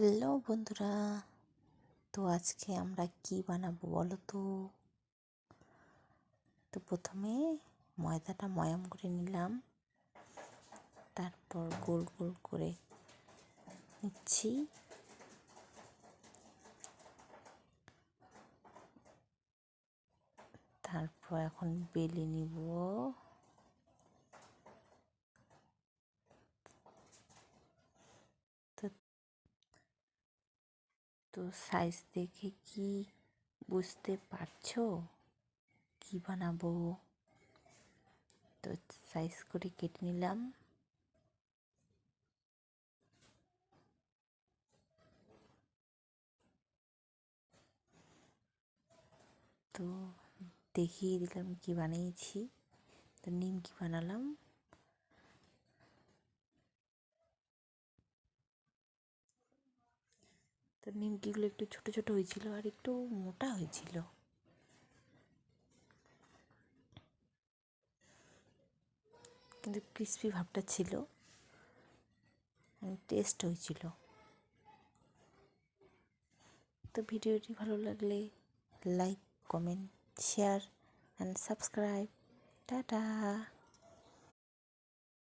Hello বন্ধুরা, তো আজকে আমরা কি বানাবো বলো তো? প্রথমে ময়দাটা ময়াম করে নিলাম, তারপর গোল গোল করে নিচ্ছি। তারপর এখন বেলে নিব। তো সাইজ দেখে কি বুঝতে পারছো কি বানাবো? তো সাইজ করে কেটে নিলাম। তো দেখিয়ে দিলাম কি বানিয়েছি। তো নিমকি বানালাম। তো নিমকিগুলো একটু ছোট ছোট হয়েছিল আর একটু মোটা হয়েছিল, কিন্তু ক্রিস্পি ভাবটা ছিল, টেস্ট হয়েছিল। তো ভিডিওটি ভালো লাগলে like, comment, share and subscribe. Tata.